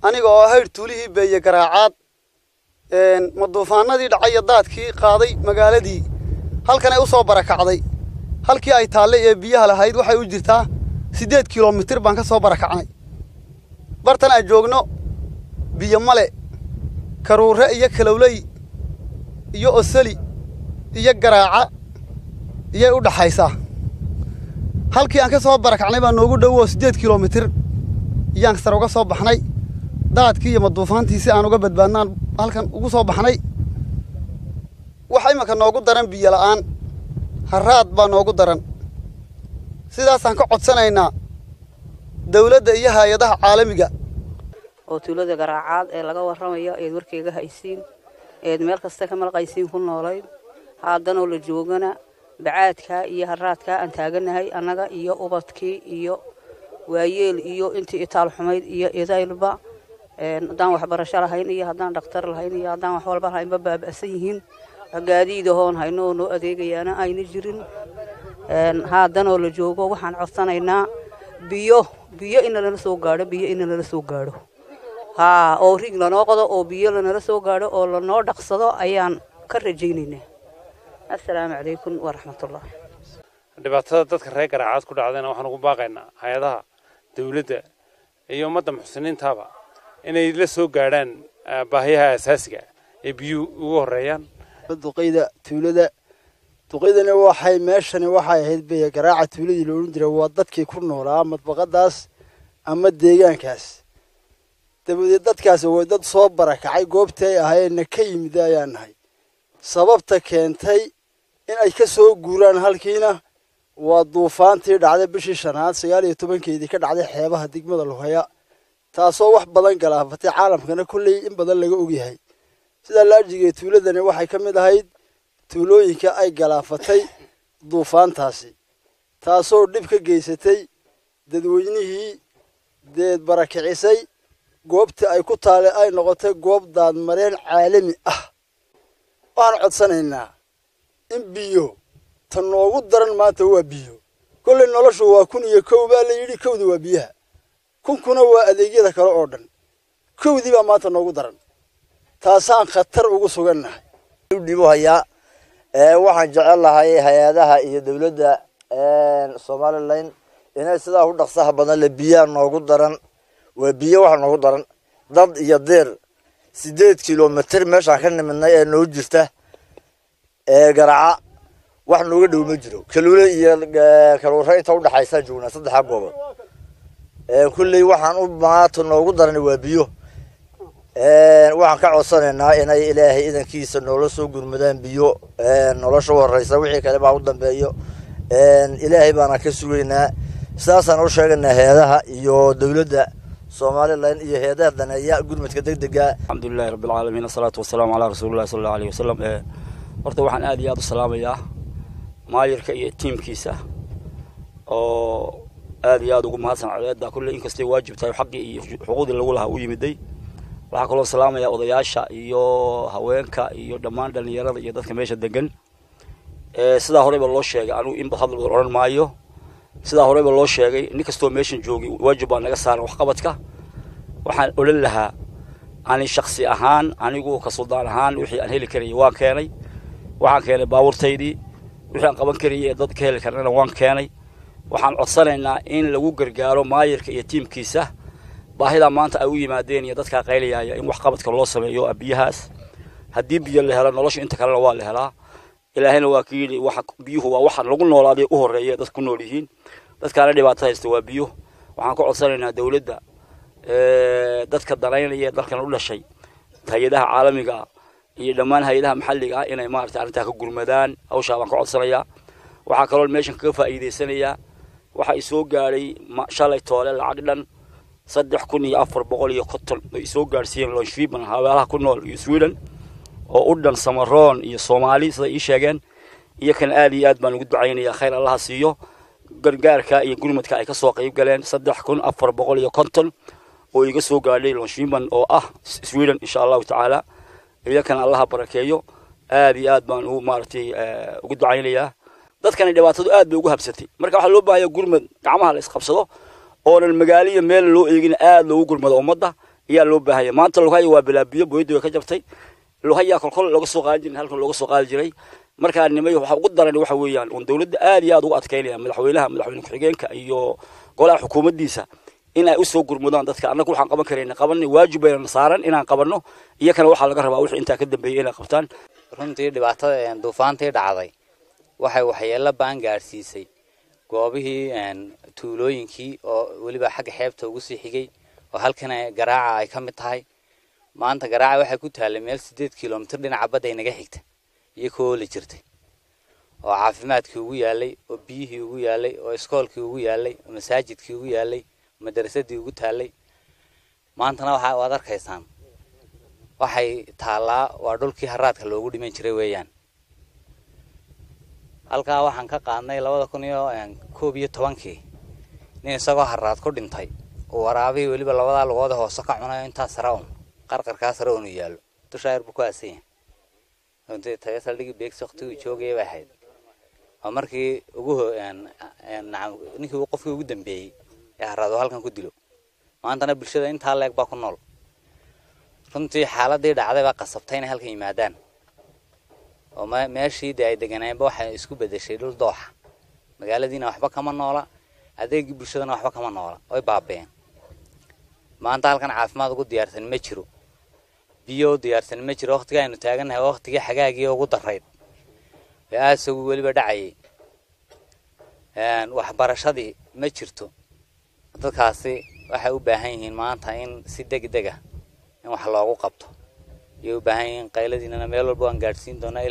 anigoo hayr tuulihii beeye garaacaad maduufaanadii dhacay daadkii qaaday magaaladii halkan ay u soo barakacday halkii ay taallay ee biyaha lahayd waxay u jirtaa 8 kilomitir baan ka soo barakacnay bartan aan joogno biyo male karuure iyo kalowley iyo osali iyo garaaca iyo u dhaxaysa halkii aan ka soo barakacnay baa noogu dhow 8 kilomitir yaan sar uga soo baxnay daadkii iyo maduufaantii si aan uga badbaadnaan halkan ugu soo baxnay waxa imaka noogu daran biyo la'aan haraad baa noogu daran sidaas aan ka codsanaynaa dawladda iyo hay'adaha caalamiga oo tuulada garaacaad ee laga warramayo ee warkayga haysiin ee meel kasta ka malqaysiin ku noolayd haddana la joogana bacaadka iyo haraadka aan taaganahay annaga iyo ubadkii iyo waayeel iyo intii itaal xumayd iyo idaylba haddaan waxbarasho lahayn iyo haddaan dhakhtar lahayn iyo haddaan wax walba lahayn baaba'san yihiin gaadiidahoon hayno oo noo adeegayaana ayna jirin haddana la joogo waxaan codsanaynaa biyo in lala soo gaadho biyo in lala soo gaadho oo rig lanoo qodo oo biyo lanala soo gaadho oo lanoo dhaqsado ayaan ka rajaynaynaa assalaamu calaykum waraxmatullah dhibaatada dadka reer garaacaad ku dhacdayna waxaan ugu baaqaynaa hay'adaha dawladda iyo ummadda muxsiniintaaba inay la soo gaadhaan baahiyaha asaasiga ee biyo ugu horeeyaan duqeyda tuulada duqeydana waxay meeshani waxay ahayd beeye garaaca tuuladii loo oran jiray waa dadkii ku noolaa madbaqadaas ama deegaankaas dabadeed dadkaas way dad soo barakacay goobtay ahaayeen ka yimid ayaan nahay sababta keentay in ay ka soo guuraan halkiina waa duufaantii dhacday bishii shanaad 19keedii ka dhacday xeebaha degmada Luhaya taasoo wax badan galaafatay caalamkana kulli in badan laga ogyahay sida laajigay tuuladani waxay ka mid ahayd tuulooyinka ay galaafatay duufaantaasi taasoo dib ka geysatay dadweynihii deed barakicisay goobta ay ku taale ay noqotay goob daad mareen caalami ah waan codsanaynaa in biyo tan noogu daran maanta waa biyo kulli noloshu waa 1,000 baa la yiri kowdi waa biyaha kuna waa adeegyada kale oo dhan kowdi baa maanta noogu daran taasaan khatar ugu sugannahay dhibo haya waxaan jecel lahay hay'adaha iyo dawladda Soomaaliland inay sidaa u dhaqsaha badan la biyo noogu daran waa biyo wax noogu daran dad iyo deer 8 kilomitir meesha ka nimadnay ee noo jirta garaaca wax nooga dhow ma jiro kalule iyo karuure inta u dhaxaysa joogna saddex goobood kulli waxaan u baahan noogu daran waa biyo waxaan ka codsanaynaa inay ilaahay idankiisa noola soo gurmadaan biyo nolosha horeysa wixii kale baa u dambeeyo ilaahay baana ka sugaynaa sidaasaan u sheegnaa hay'adaha iyo dawladda Soomaaliland iyo hay'adaha danaya gurmadka degdega alxamdulillahi rabbil caalamiin salaatu wasalaamu ala rasuulillahi sallallahu alayhi wasallam horta waxaan aad iyo aad u salaamayaa maayirka iyo tiimkiisa oo aad iyo aad ugu mahadsan caleeda kulli inkastay waajib tahay xaqii iyo xuquuqdii lagu lahaa u yimiday waxa kale oo salaamaya odayaasha iyo haweenka iyo dhammaan dhalinyarada iyo dadka meesha degan sida horeba loo sheegay anigu in hadal oran maayo sida horeba loo sheegay nin kasto meeshan joogi waajib baa naga saaran wax qabadka waxaan oran lahaa ani shakhsi ahaan anigu ka suldaan ahaan wixii aan heli karay waan keenay waxaan keenay baaburtaydii wixii aan qaban karay ee dadka heli karana waan keenay waxaan codsanaynaa in lagu gargaaro maayirka iyo tiimkiisa baahida maanta ay u yimaadeen iyo dadka qayliyaaya in wax qabadka loo sameeyo biyahaas hadii biyo la helo nolosha inta kale waa la helaa ilaahayna waa kiili wax biyuhu waa wax lagu noolaaday u horeeyay dad ku nool yihiin dadkaana dhibaato haysta waa biyo waxaan ku codsanaynaa dawladda dadka danaynaya dalkan u dhashay hay'adaha caalamiga iyo dhammaan hay'adaha maxalliga ah inay maartay arinta ka gurmadaan hawsha baan ku codsanayaa waxa kale oo meeshan ka faa'iideysanayaa waxa ay soo gaaray shalay toole lacag dhan 3,450 ay soo gaarsiiyeen Longshiiban hawaalaha ku nool iyo Sweden oo u dhan Samaroon iyo Soomaali sida ay sheegeen iyo kan aad iyo aad baan ugu ducaynayaa khayr Allah siiyo gargaarka iyo gurmadka ay ka soo qayb galeen 3,450 oo iga soo gaadhay Longshiiban oo ah Sweden insha Allah ta'ala iyo kan Allah barakeeyo aad iyo aad baan u maartay ugu ducaynayaa dadkan dhibaatadu aad bay ugu habsatay marka waxa loo baahayaa gurmad gacmaha la isqabsado oo magaaliya meel loo eegin aad loogu gurmado ummadda ayaa loo baahaya maanta lughaya waa bilaabiyo booyadu way ka jabtay lughaya kolkol laga soo qaadi jiray halkan looga soo qaadi jiray marka nimay waxa ugu daran waxa weeyaan oo dawladda aad iyo aad ugu adkeynaya madaxweyne ku-xigeenka iyo golaha xukuumaddiisa in ay u soo gurmudaan dadka annagu waxaan qaban kareyna qabanay waajib ayna saaran inaan qabanno iyo kana waxa laga rabaa wixii inta ka dambeeyay inay qabtaan runtii dhibaatada duufaantii dhacday waxay waxyeello baan gaarsiisay goobihii tuulooyinkii oo waliba xagga xeebta ugu sii xigay oo halkan garaaca ay ka mid tahay maanta garaaca waxay ku taalay meel 8 kiiloomitir dhinaca badda inaga xigta iyo kooli jirtay oo caafimaadkii ugu yaalay oo biyihii ugu yaalay oo iskoolkii ugu yaalay oo masaajidkii ugu yaalay madrasadii ugu taalay maantana waxa aad arkaysaan waxay taalaa waa dhulkii haraadka loogu dhiman jiray weeyaan halka waxaan ka qaadnay 2011kii nin isagoo haraad ku dhintay oo waraabi waliba labada lugood hoos ka cunay inta sarawn qarqarka sarawn yaalo tushaayir bu ku aasay inta taasal dhigi beegsi waqtigu joogay baa hayd oo markii ugu ninkii qofkii ugu dambeeyay ee haraad halkan ku dilo maantana bulshada inta leeg baa ku nool runtii xaaladii dhacday baa qasabtay in halkan yimaadaan oo meeshii ay deganayeenba waxay isku bedeshay dhul dooxa magaaladiina waxba kama noola adeegii bulshadana waxba kama noola way baabeen maanta halkan caafimaad ugu diyaarsan ma jiro biyo diyaarsan ma jiro waqtiga aynu taaganahay waqtiga xagaagii ugu darayd aasugu waliba dhacay waxbarashadii ma jirto dadkaasi waxay u baahan yihiin maanta in si degdeg ah in wax loogu qabto iyo u baahan yihiin qayladiina meel walba aan gaarsiin doonaa